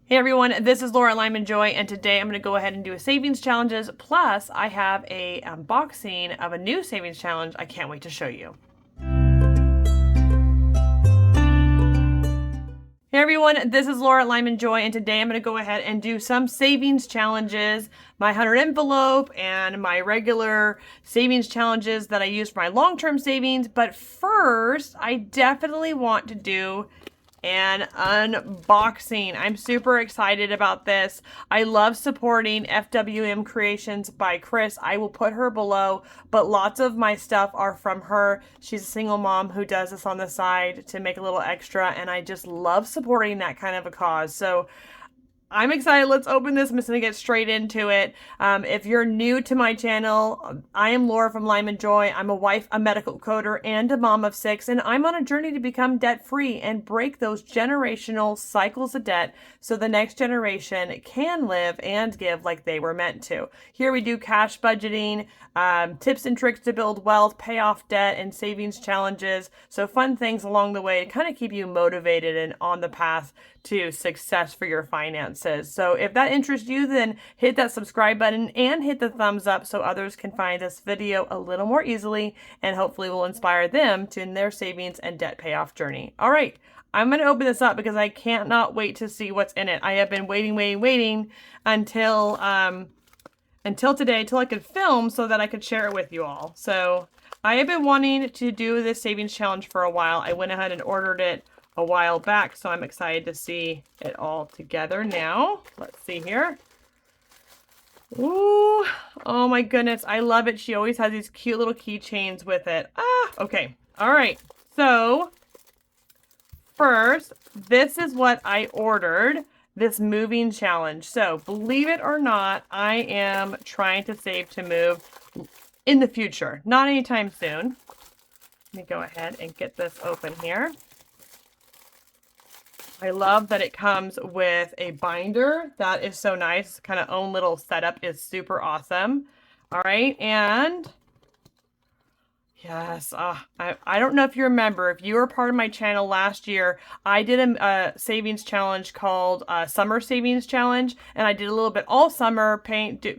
Hey everyone, this is Laura Lyman Joy, and today I'm going to go ahead and do a savings challenges. Plus, I have a unboxing of a new savings challenge I can't wait to show you. Hey everyone, this is Laura Lyman Joy, and today I'm going to go ahead and do some savings challenges, my 100 envelope and my regular savings challenges that I use for my long-term savings. But first, I definitely want to do an unboxing. I'm super excited about this. I love supporting FWM Creations by Chris. I will put her below, but lots of my stuff are from her. She's a single mom who does this on the side to make a little extra, and I just love supporting that kind of a cause. So I'm excited. Let's open this. I'm just going to get straight into it. If you're new to my channel, I am Laura from Lyman Joy. I'm a wife, a medical coder, and a mom of 6, and I'm on a journey to become debt-free and break those generational cycles of debt so the next generation can live and give like they were meant to. Here we do cash budgeting, tips and tricks to build wealth, pay off debt, and savings challenges. So fun things along the way to kind of keep you motivated and on the path to success for your finances. So if that interests you, then hit that subscribe button and hit the thumbs up so others can find this video a little more easily, and hopefully will inspire them to in their savings and debt payoff journey. All right, I'm going to open this up because I cannot wait to see what's in it. I have been waiting until today, until I could film so that I could share it with you all. So I have been wanting to do this savings challenge for a while. I went ahead and ordered it a while back, so I'm excited to see it all together now. Let's see here. Ooh, oh my goodness, I love it. She always has these cute little keychains with it. Okay. All right. So first, this is what I ordered, this moving challenge. So believe it or not, I am trying to save to move in the future, not anytime soon. Let me go ahead and get this open here. I love that it comes with a binder. That is so nice. Kind of own little setup is super awesome. All right, and yes, I don't know if you remember, if you were part of my channel last year, I did a savings challenge called Summer Savings Challenge, and I did a little bit all summer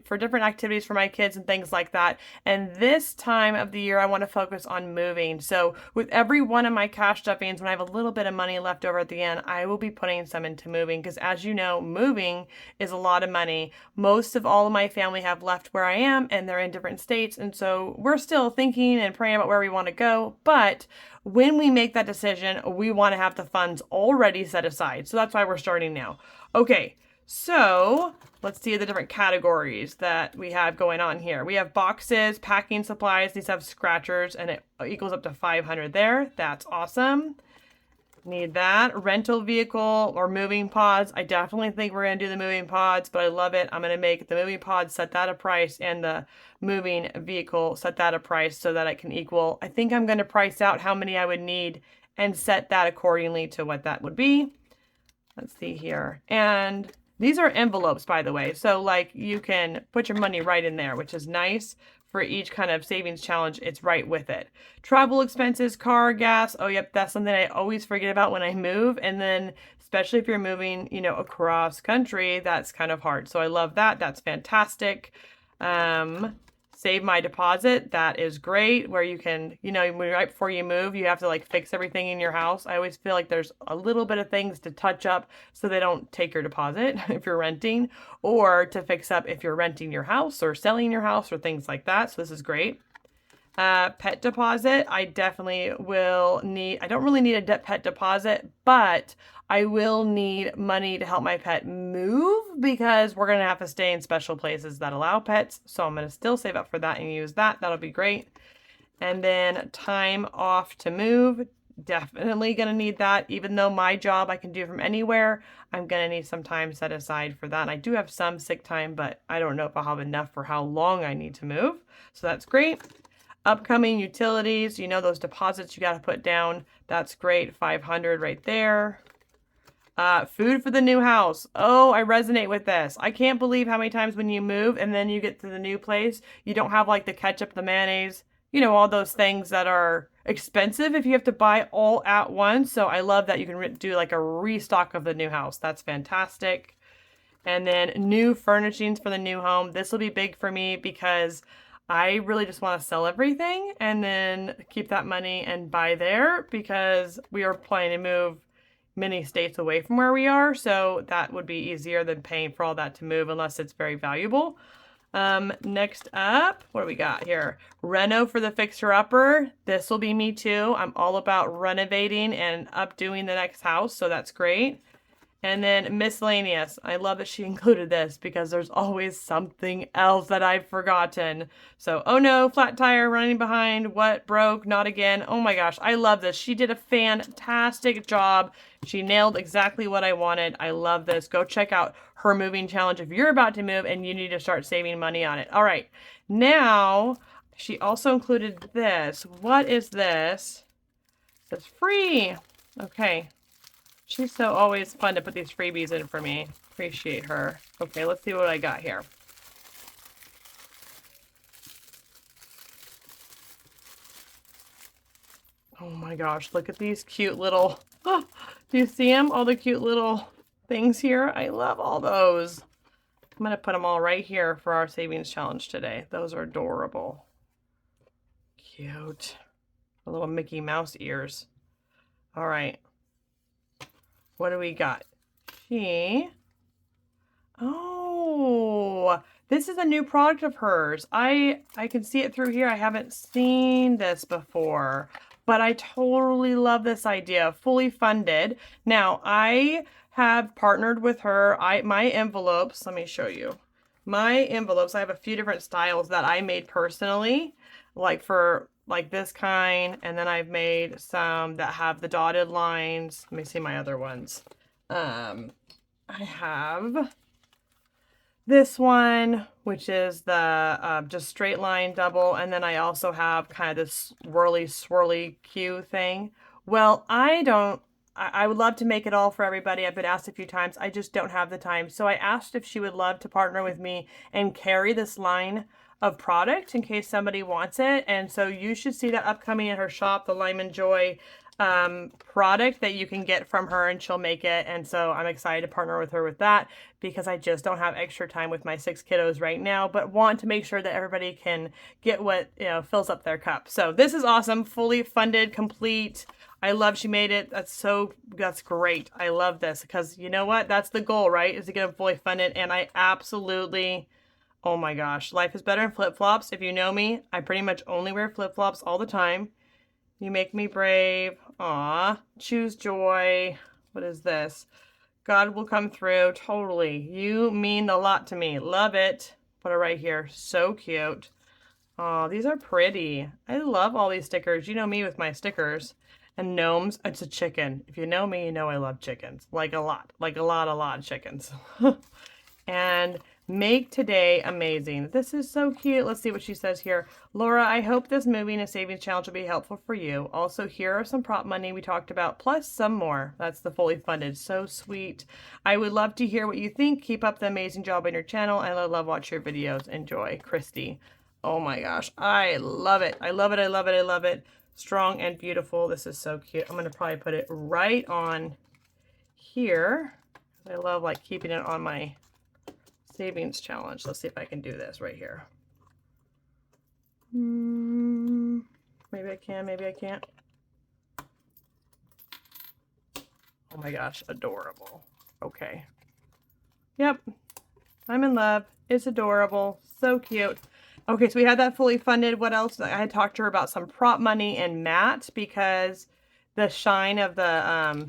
for different activities for my kids and things like that. And this time of the year, I want to focus on moving. So with every one of my cash stuffings, when I have a little bit of money left over at the end, I will be putting some into moving, because as you know, moving is a lot of money. Most of all of my family have left where I am, and they're in different states, and so we're still thinking and praying about where we want to go. But when we make that decision, we want to have the funds already set aside. So that's why we're starting now. Okay, so let's see the different categories that we have going on here. We have boxes, packing supplies. These have scratchers, and it equals up to 500 there. That's awesome. Need that. Rental vehicle or moving pods. I definitely think we're going to do the moving pods, but I love it. I'm going to make the moving pods, set that a price, and the moving vehicle, set that a price so that it can equal. I think I'm going to price out how many I would need and set that accordingly to what that would be. Let's see here. And these are envelopes, by the way. So like you can put your money right in there, which is nice. For each kind of savings challenge, it's right with it. Travel expenses, car, gas. Oh, yep, that's something I always forget about when I move. And then, especially if you're moving, across country, that's kind of hard. So I love that. That's fantastic. Save my deposit. That is great. Where you can, right before you move, you have to like fix everything in your house. I always feel like there's a little bit of things to touch up so they don't take your deposit if you're renting, or to fix up if you're renting your house or selling your house or things like that. So this is great. Pet deposit. I definitely will need, I don't really need a pet deposit, but I will need money to help my pet move, because we're going to have to stay in special places that allow pets. So I'm going to still save up for that and use that. That'll be great. And then time off to move. Definitely going to need that. Even though my job I can do from anywhere, I'm going to need some time set aside for that. And I do have some sick time, but I don't know if I'll have enough for how long I need to move. So that's great. Upcoming utilities, those deposits you got to put down. That's great. 500 right there. Food for the new house. Oh, I resonate with this. I can't believe how many times when you move and then you get to the new place, you don't have like the ketchup, the mayonnaise, all those things that are expensive if you have to buy all at once. So I love that you can do like a restock of the new house. That's fantastic. And then new furnishings for the new home. This will be big for me because I really just want to sell everything and then keep that money and buy there, because we are planning to move many states away from where we are. So that would be easier than paying for all that to move, unless it's very valuable. Next up, what do we got here? Reno for the fixer-upper. This will be me too. I'm all about renovating and updoing the next house, so that's great. And then miscellaneous. I love that she included this because there's always something else that I've forgotten. So, oh no, flat tire, running behind, what broke, not again. Oh my gosh, I love this. She did a fantastic job. She nailed exactly what I wanted. I love this. Go check out her moving challenge if you're about to move and you need to start saving money on it. All right, now she also included this. What is this? It says free. Okay. She's so always fun to put these freebies in for me. Appreciate her. Okay, let's see what I got here. Oh my gosh, look at these cute little... Oh, do you see them? All the cute little things here? I love all those. I'm going to put them all right here for our savings challenge today. Those are adorable. Cute. The little Mickey Mouse ears. All right. What do we got? Oh, this is a new product of hers. I can see it through here. I haven't seen this before, but I totally love this idea. Fully funded. Now, I have partnered with her. My envelopes, let me show you. My envelopes, I have a few different styles that I made personally, like for like this kind, and then I've made some that have the dotted lines. Let me see my other ones. I have this one, which is the just straight line double, and then I also have kind of this swirly Q thing. Well, I would love to make it all for everybody. I've been asked a few times. I just don't have the time. So I asked if she would love to partner with me and carry this line of product in case somebody wants it. And so you should see that upcoming in her shop, the Lime and Joy product that you can get from her, and she'll make it. And so I'm excited to partner with her with that, because I just don't have extra time with my 6 kiddos right now, but want to make sure that everybody can get what, you know, fills up their cup. So this is awesome. Fully funded, complete. I love she made it. That's great. I love this, because you know what? That's the goal, right? Is to get them fully funded. And I absolutely, oh my gosh, life is better in flip-flops. If you know me, I pretty much only wear flip-flops all the time. You make me brave. Aw. Choose joy. What is this? God will come through. Totally. You mean a lot to me. Love it. Put it right here. So cute. Oh, these are pretty. I love all these stickers. You know me with my stickers. And gnomes. It's a chicken. If you know me, you know I love chickens. Like a lot. Like a lot of chickens. And make today amazing. This is so cute. Let's see what she says here. Laura, I hope this moving and savings challenge will be helpful for you. Also, here are some prop money we talked about, plus some more. That's the fully funded. So sweet. I would love to hear what you think. Keep up the amazing job on your channel, and I love watching your videos. Enjoy. Christy. Oh my gosh. I love it. I love it. I love it. I love it. Strong and beautiful. This is so cute. I'm going to probably put it right on here. I love like keeping it on my savings challenge. Let's see if I can do this right here. Maybe I can, maybe I can't. Oh my gosh, adorable. Okay. Yep. I'm in love. It's adorable. So cute. Okay, so we had that fully funded. What else? I had talked to her about some prop money and matte, because the shine of the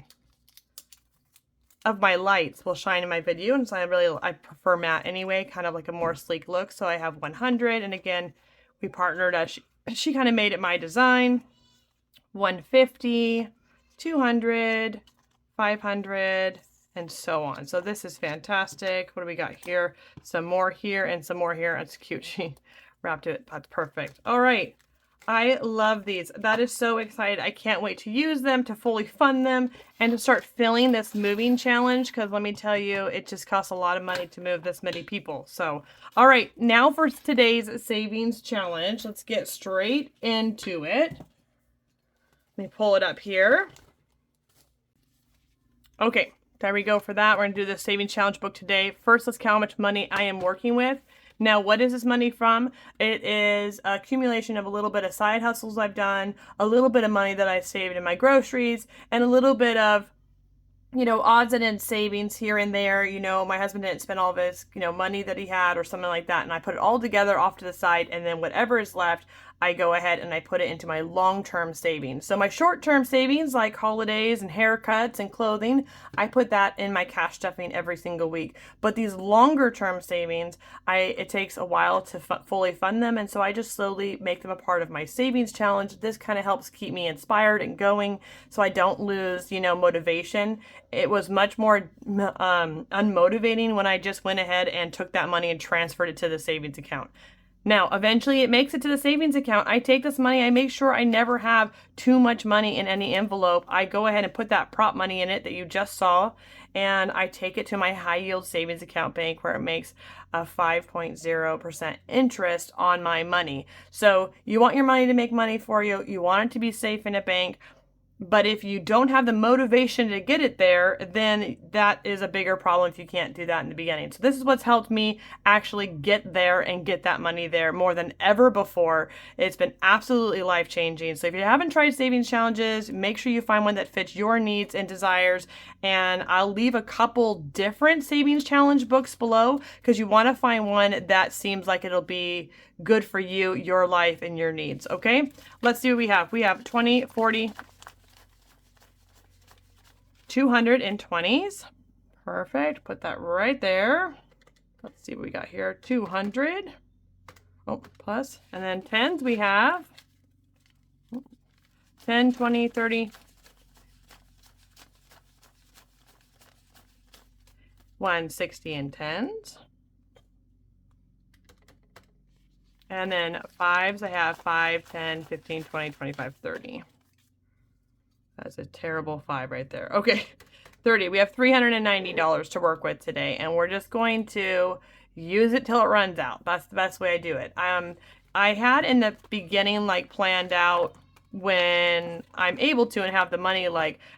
of my lights will shine in my video, and so I prefer matte anyway, kind of like a more sleek look. So I have 100, and again, we partnered. She kind of made it my design. 150, 200, 500, and so on. So this is fantastic. What do we got here? Some more here and some more here. That's cute. She wrapped it. That's perfect. All right. I love these. That is so excited. I can't wait to use them, to fully fund them, and to start filling this moving challenge, because let me tell you, it just costs a lot of money to move this many people. So, all right, now for today's savings challenge. Let's get straight into it. Let me pull it up here. Okay, There we go for that. We're going to do the savings challenge book today. First, let's count how much money I am working with. Now, what is this money from? It is a accumulation of a little bit of side hustles I've done, a little bit of money that I saved in my groceries, and a little bit of odds and ends savings here and there. My husband didn't spend all of his, money that he had or something like that. And I put it all together off to the side. And then whatever is left, I go ahead and I put it into my long-term savings. So my short-term savings, like holidays and haircuts and clothing, I put that in my cash stuffing every single week. But these longer-term savings, it takes a while to fully fund them. And so I just slowly make them a part of my savings challenge. This kind of helps keep me inspired and going so I don't lose, motivation. It was much more unmotivating when I just went ahead and took that money and transferred it to the savings account. Now, eventually it makes it to the savings account. I take this money, I make sure I never have too much money in any envelope. I go ahead and put that prop money in it that you just saw, and I take it to my high yield savings account bank where it makes a 5.0% interest on my money. So you want your money to make money for you. You want it to be safe in a bank. But if you don't have the motivation to get it there, then that is a bigger problem if you can't do that in the beginning. So this is what's helped me actually get there and get that money there more than ever before. It's been absolutely life-changing. So if you haven't tried savings challenges, make sure you find one that fits your needs and desires. And I'll leave a couple different savings challenge books below because you want to find one that seems like it'll be good for you, your life, and your needs. Okay, let's see what we have. We have 20, 40, 220s. Perfect. Put that right there. Let's see what we got here. 200. Oh, plus. And then 10s we have 10, 20, 30. 160 and 10s. And then 5s, I have 5, 10, 15, 20, 25, 30. That's a terrible 5 right there. Okay, 30. We have $390 to work with today, and we're just going to use it till it runs out. That's the best way I do it. I had in the beginning planned out when I'm able to and have the money,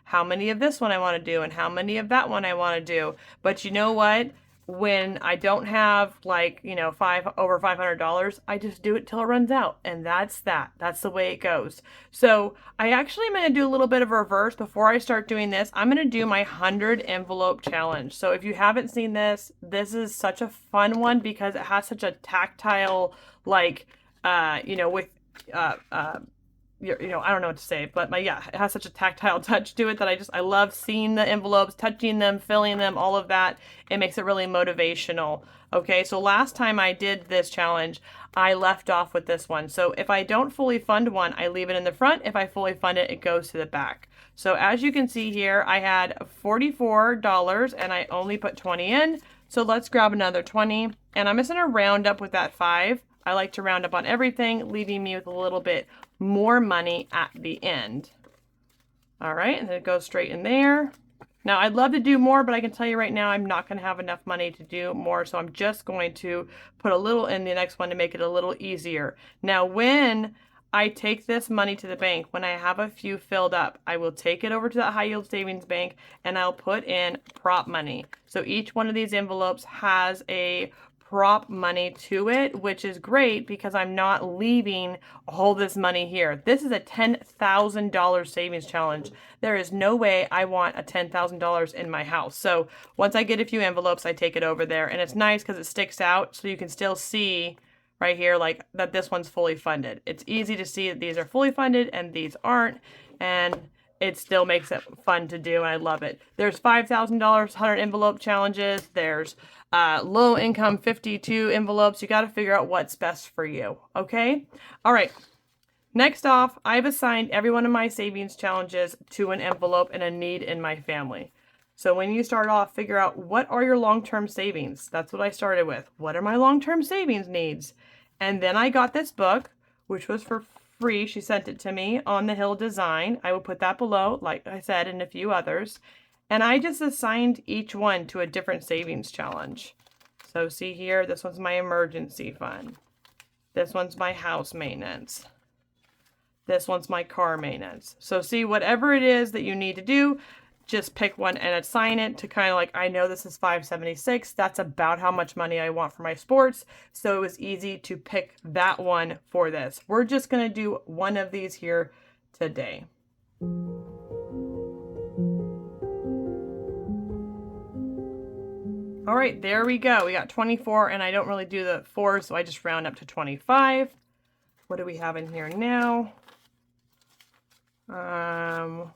how many of this one I want to do and how many of that one I want to do. But you know what? When I don't have over $500, I just do it till it runs out. And that's that. That's the way it goes. So I actually am going to do a little bit of a reverse before I start doing this. I'm going to do my 100 envelope challenge. So if you haven't seen this, this is such a fun one because it has such a tactile, I don't know what to say, but it has such a tactile touch to it that I love seeing the envelopes, touching them, filling them, all of that. It makes it really motivational. Okay, so last time I did this challenge, I left off with this one. So if I don't fully fund one, I leave it in the front. If I fully fund it, it goes to the back. So as you can see here, I had $44 and I only put 20 in. So let's grab another 20 and I'm just gonna round up with that 5. I like to round up on everything, leaving me with a little bit more money at the end. All right, and then it goes straight in there. Now, I'd love to do more, but I can tell you right now, I'm not going to have enough money to do more, so I'm just going to put a little in the next one to make it a little easier. Now, when I take this money to the bank, when I have a few filled up, I will take it over to that high yield savings bank and I'll put in prop money. So each one of these envelopes has a prop money to it, which is great because I'm not leaving all this money here. This is a $10,000 savings challenge. There is no way I want a $10,000 in my house. So once I get a few envelopes, I take it over there, and it's nice because it sticks out so you can still see right here that this one's fully funded. It's easy to see that these are fully funded and these aren't, and it still makes it fun to do, and I love it. There's $5,000 100 envelope challenges. There's low income 52 envelopes. You got to figure out what's best for you. Okay. All right. Next off, I've assigned every one of my savings challenges to an envelope and a need in my family. So when you start off, figure out what are your long-term savings. That's what I started with. What are my long-term savings needs? And then I got this book, which was for free. She sent it to me, On the Hill Design. I will put that below, like I said, and a few others. And I just assigned each one to a different savings challenge. So see here, this one's my emergency fund. This one's my house maintenance. This one's my car maintenance. So see, whatever it is that you need to do, just pick one and assign it to kind of like, I know this is $576. That's about how much money I want for my sports. So it was easy to pick that one for this. We're just going to do one of these here today. All right, there we go. We got 24, and I don't really do the 4, so I just round up to 25. What do we have in here now?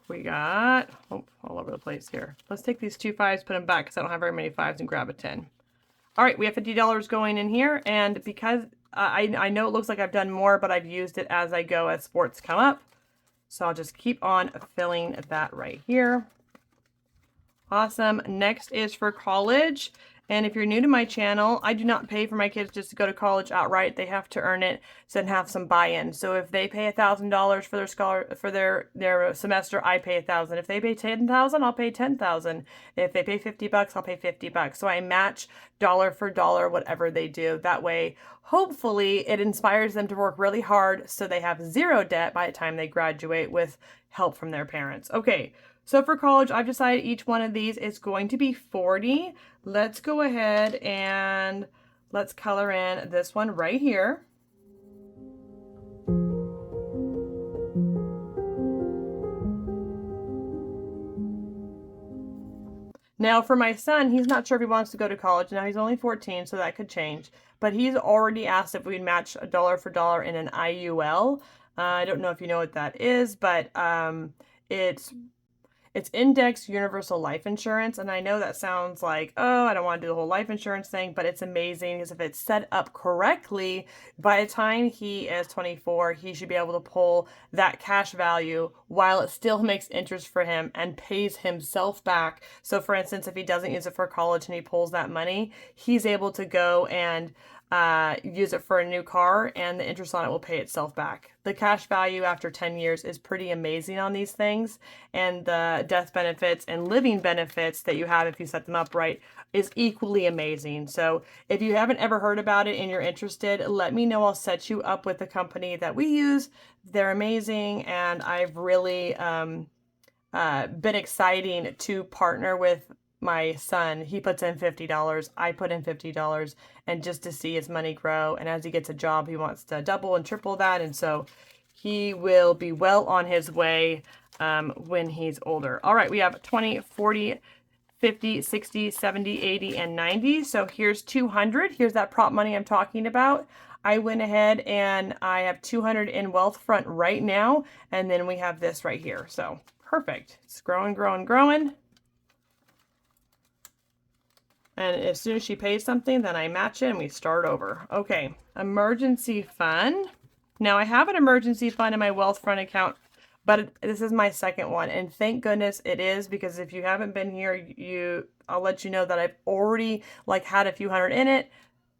We got all over the place here. Let's take these 2 5s, put them back because I don't have very many 5s, and grab a 10. All right, we have $50 going in here, and because I know it looks like I've done more, but I've used it as I go as sports come up. So I'll just keep on filling that right here. Awesome. Next is for college. And if you're new to my channel, I do not pay for my kids just to go to college outright. They have to earn it and have some buy-in. So if they pay $1,000 for their semester, I pay $1,000. If they pay $10,000, I'll pay $10,000. If they pay $50, I'll pay $50. So I match dollar for dollar whatever they do. That way, hopefully, it inspires them to work really hard so they have zero debt by the time they graduate with help from their parents. Okay. So for college, I've decided each one of these is going to be 40. Let's go ahead and let's color in this one right here. Now for my son, he's not sure if he wants to go to college. Now he's only 14, so that could change. But he's already asked if we'd match a dollar for dollar in an IUL. I don't know if you know what that is, but it's indexed universal life insurance. And I know that sounds like, oh, I don't want to do the whole life insurance thing, but it's amazing because if it's set up correctly, by the time he is 24, he should be able to pull that cash value while it still makes interest for him and pays himself back. So for instance, if he doesn't use it for college and he pulls that money, he's able to go and use it for a new car, and the interest on it will pay itself back. The cash value after 10 years is pretty amazing on these things, and the death benefits and living benefits that you have if you set them up right is equally amazing. So if you haven't ever heard about it and you're interested, let me know. I'll set you up with the company that we use. They're amazing, and I've really been exciting to partner with my son. He puts in $50, I put in $50, and just to see his money grow. And as he gets a job, he wants to double and triple that. And so he will be well on his way when he's older. All right, we have 20, 40, 50, 60, 70, 80, and 90. So here's 200. Here's that prop money I'm talking about. I went ahead and I have 200 in Wealthfront right now. And then we have this right here. So perfect. It's growing, growing, growing. And as soon as she pays something, then I match it and we start over. Okay, emergency fund. Now I have an emergency fund in my Wealthfront account, but this is my second one. And thank goodness it is, because if you haven't been here, I'll let you know that I've already had a few hundred in it,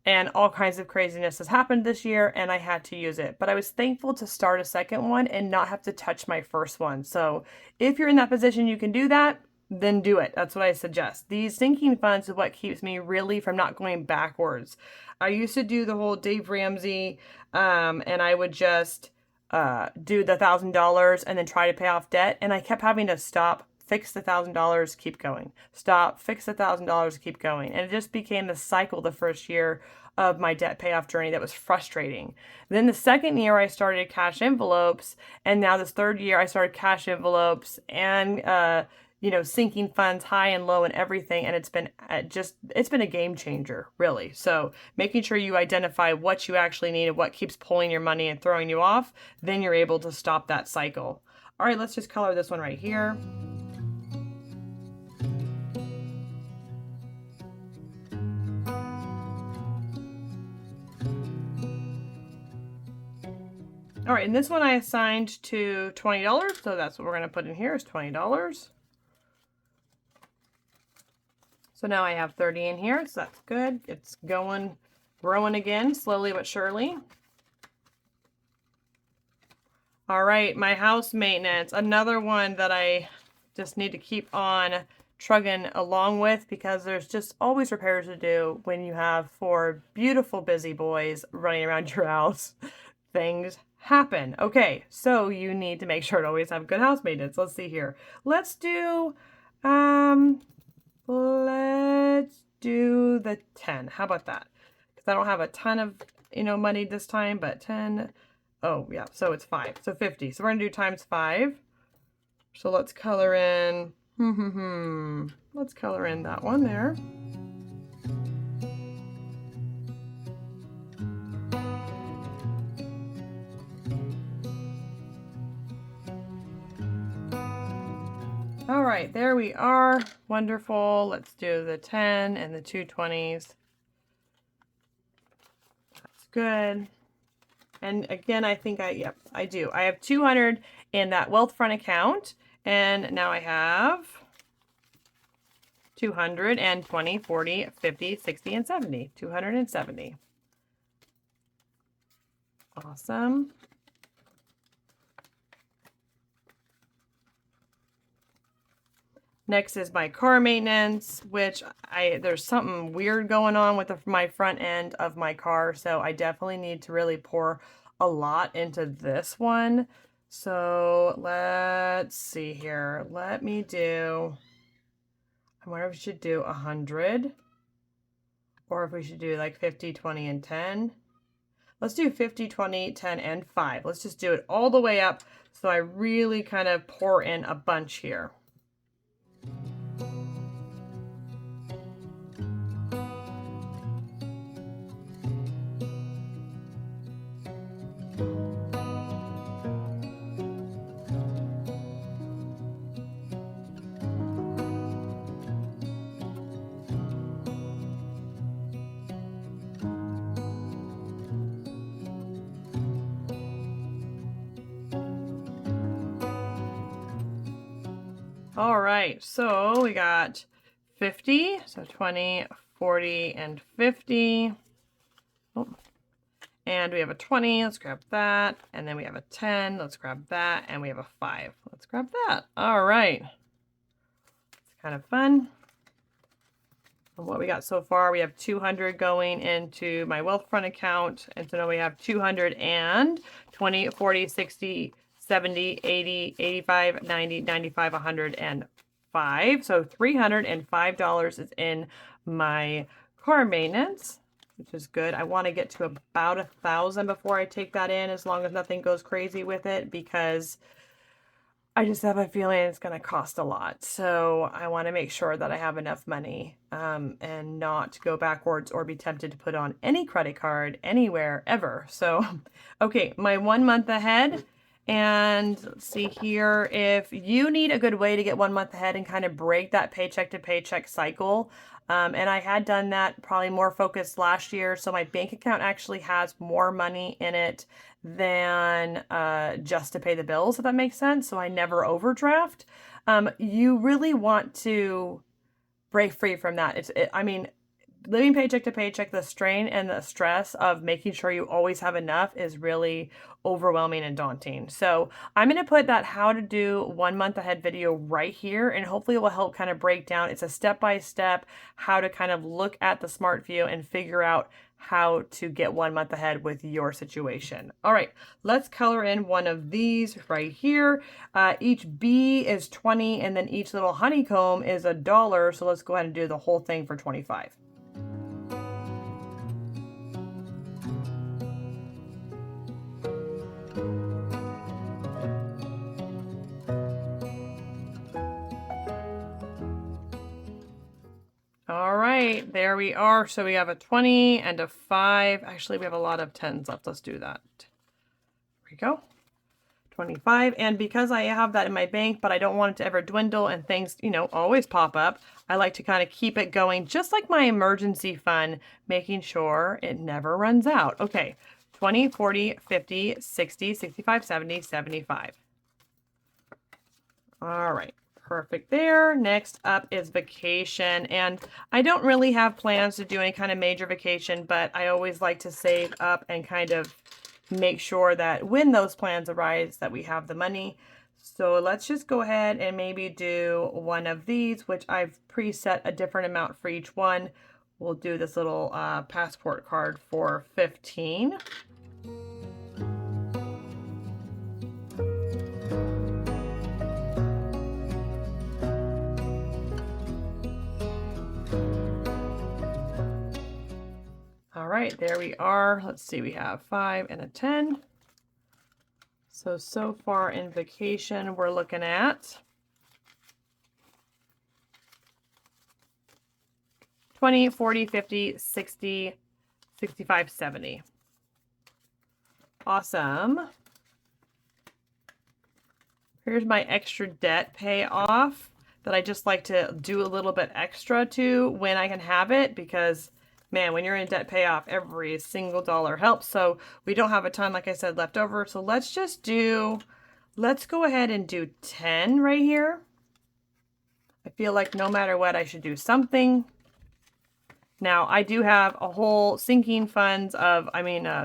and all kinds of craziness has happened this year and I had to use it. But I was thankful to start a second one and not have to touch my first one. So if you're in that position, you can do that, then do it. That's what I suggest. These sinking funds is what keeps me really from not going backwards. I used to do the whole Dave Ramsey, and I would just do the $1,000 and then try to pay off debt. And I kept having to stop, fix the $1,000, keep going. Stop, fix the $1,000, keep going. And it just became the cycle the first year of my debt payoff journey that was frustrating. Then the second year I started cash envelopes, and now this third year I started cash envelopes and sinking funds high and low and everything. And it's been a game changer, really. So making sure you identify what you actually need and what keeps pulling your money and throwing you off, then you're able to stop that cycle. All right, let's just color this one right here. All right, and this one I assigned to $20, so that's what we're gonna put in here is $20. So now I have 30 in here, so that's good. It's growing again, slowly but surely. All right, my house maintenance, another one that I just need to keep on trugging along with, because there's just always repairs to do when you have 4 beautiful busy boys running around your house. Things happen. Okay, so you need to make sure to always have good house maintenance. Let's see here. Let's do Let's do the 10. How about that? Because I don't have a ton of, money this time, but 10. Oh, yeah, so it's 5. So 50. So we're going to do times 5. So let's color in, let's color in that one there. All right, there we are. Wonderful. Let's do the 10 and the 220s. That's good. And again, I think yep, I do. I have 200 in that wealth front account. And now I have 200 and 20, 40, 50, 60, and 70. 270. Awesome. Next is my car maintenance, which there's something weird going on with my front end of my car, so I definitely need to really pour a lot into this one. So let's see here. I wonder if we should do 100, or if we should do like 50, 20, and 10. Let's do 50, 20, 10, and 5. Let's just do it all the way up so I really kind of pour in a bunch here. All right, so we got 50, so 20, 40, and 50. Oh. And we have a 20, let's grab that. And then we have a 10, let's grab that. And we have a 5, let's grab that. All right, it's kind of fun. And what we got so far, we have 200 going into my wealth front account. And so now we have 200 and 20, 40, 60, 70, 80, 85, 90, 95, 105. So $305 is in my car maintenance, which is good. I want to get to about 1,000 before I take that in, as long as nothing goes crazy with it, because I just have a feeling it's going to cost a lot. So I want to make sure that I have enough money and not go backwards or be tempted to put on any credit card anywhere ever. So, okay, my 1 month ahead. And let's see here, if you need a good way to get 1 month ahead and kind of break that paycheck to paycheck cycle, and I had done that probably more focused last year, so my bank account actually has more money in it than just to pay the bills, if that makes sense, so I never overdraft. You really want to break free from that. I mean, living paycheck to paycheck, the strain and the stress of making sure you always have enough is really overwhelming and daunting. So I'm going to put that how to do 1 month ahead video right here, and hopefully it will help kind of break down. It's a step-by-step how to kind of look at the smart view and figure out how to get 1 month ahead with your situation. All right, let's color in one of these right here. Each bee is 20, and then each little honeycomb is $1. So let's go ahead and do the whole thing for 25. All right, there we are. So we have a 20 and a 5. Actually, we have a lot of 10s left. Let's do that. There we go. 25. And because I have that in my bank, but I don't want it to ever dwindle and things, always pop up, I like to kind of keep it going, just like my emergency fund, making sure it never runs out. Okay, 20, 40, 50, 60, 65, 70, 75. All right. Perfect there. Next up is vacation. And I don't really have plans to do any kind of major vacation, but I always like to save up and kind of make sure that when those plans arise that we have the money. So let's just go ahead and maybe do one of these, which I've preset a different amount for each one. We'll do this little passport card for 15. All right, there we are. Let's see, we have 5 and a 10. So far in vacation, we're looking at 20, 40, 50, 60, 65, 70. Awesome. Here's my extra debt payoff that I just like to do a little bit extra to when I can have it, because man, when you're in debt payoff, every single dollar helps. So we don't have a ton, like I said, left over. So let's go ahead and do 10 right here. I feel like no matter what, I should do something. Now, I do have a whole sinking funds of,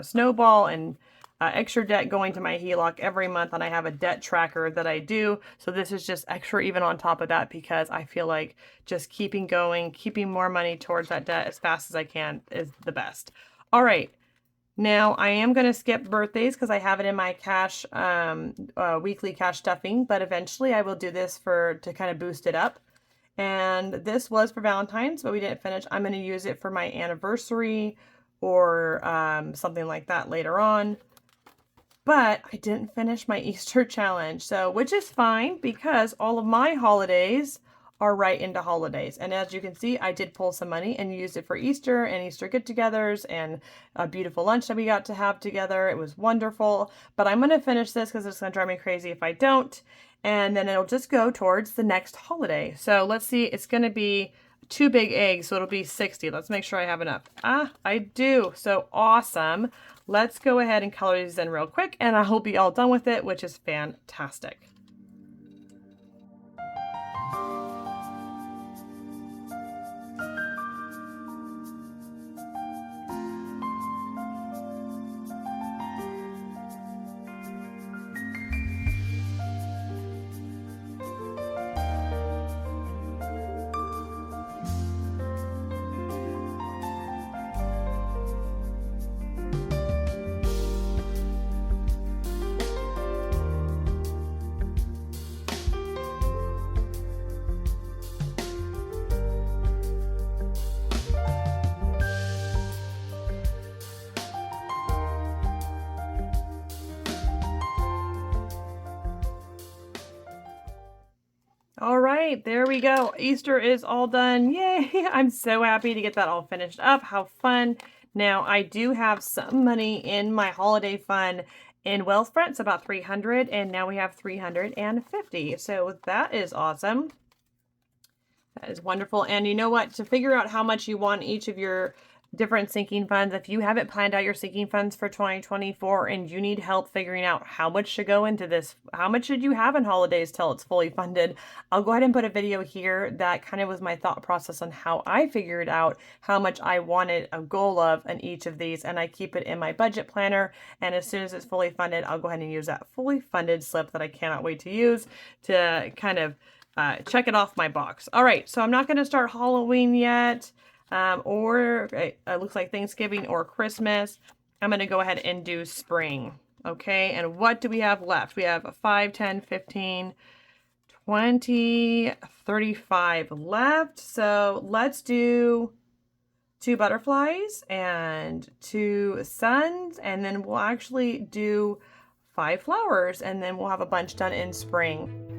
snowball and extra debt going to my HELOC every month, and I have a debt tracker that I do. So this is just extra even on top of that, because I feel like just keeping going, keeping more money towards that debt as fast as I can is the best. All right. Now I am going to skip birthdays because I have it in my cash, weekly cash stuffing, but eventually I will do this to kind of boost it up. And this was for Valentine's, but we didn't finish. I'm going to use it for my anniversary or something like that later on. But I didn't finish my Easter challenge, which is fine because all of my holidays are right into holidays. And as you can see, I did pull some money and used it for Easter and Easter get-togethers and a beautiful lunch that we got to have together. It was wonderful. But I'm going to finish this because it's going to drive me crazy if I don't. And then it'll just go towards the next holiday. So let's see, it's going to be 2 big eggs, so it'll be 60. Let's make sure I have enough. I do. So awesome. Let's go ahead and color these in real quick, and I will be all done with it, which is fantastic. All right, there we go. Easter is all done. Yay! I'm so happy to get that all finished up. How fun. Now, I do have some money in my holiday fund in Wealthfront. It's about 300, and now we have 350. So that is awesome. That is wonderful. And you know what? To figure out how much you want each of your different sinking funds, if you haven't planned out your sinking funds for 2024 and you need help figuring out how much should go into this, how much should you have in holidays till it's fully funded, I'll go ahead and put a video here that kind of was my thought process on how I figured out how much I wanted a goal of in each of these, and I keep it in my budget planner, and as soon as it's fully funded, I'll go ahead and use that fully funded slip that I cannot wait to use to kind of check it off my box. All right, so I'm not going to start Halloween yet. Or it looks like Thanksgiving or Christmas. I'm going to go ahead and do spring. Okay, and what do we have left? We have 5, 10, 15, 20, 35 left. So let's do 2 butterflies and 2 suns, and then we'll actually do 5 flowers, and then we'll have a bunch done in spring.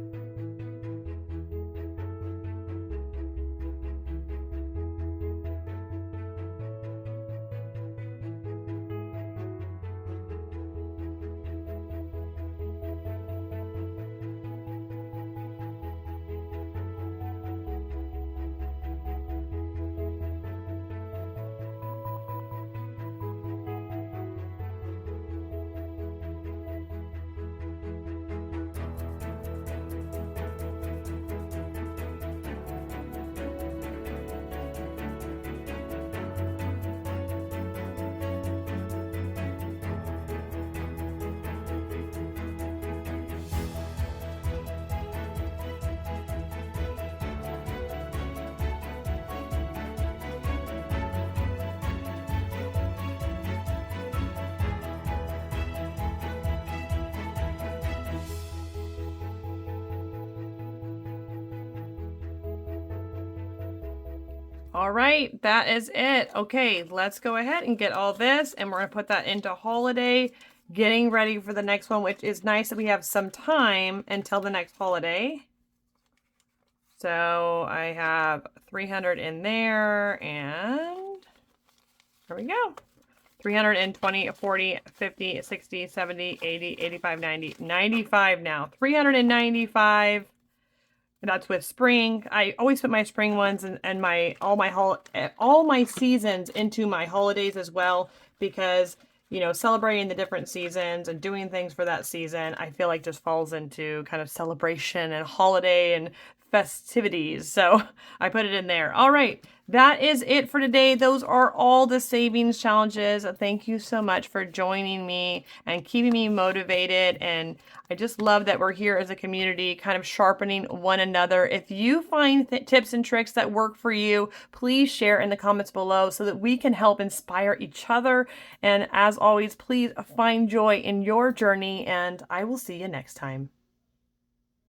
All right, that is it. Okay, let's go ahead and get all this, and we're going to put that into holiday, getting ready for the next one, which is nice that we have some time until the next holiday. So I have 300 in there, and there we go. 320, 40, 50, 60, 70, 80, 85, 90, 95 now. 395. That's with spring. I always put my spring ones and my all my seasons into my holidays as well, because you know, celebrating the different seasons and doing things for that season, I feel like just falls into kind of celebration and holiday and festivities. So I put it in there. All right. That is it for today. Those are all the savings challenges. Thank you so much for joining me and keeping me motivated. And I just love that we're here as a community, kind of sharpening one another. If you find tips and tricks that work for you, please share in the comments below so that we can help inspire each other. And as always, please find joy in your journey, and I will see you next time.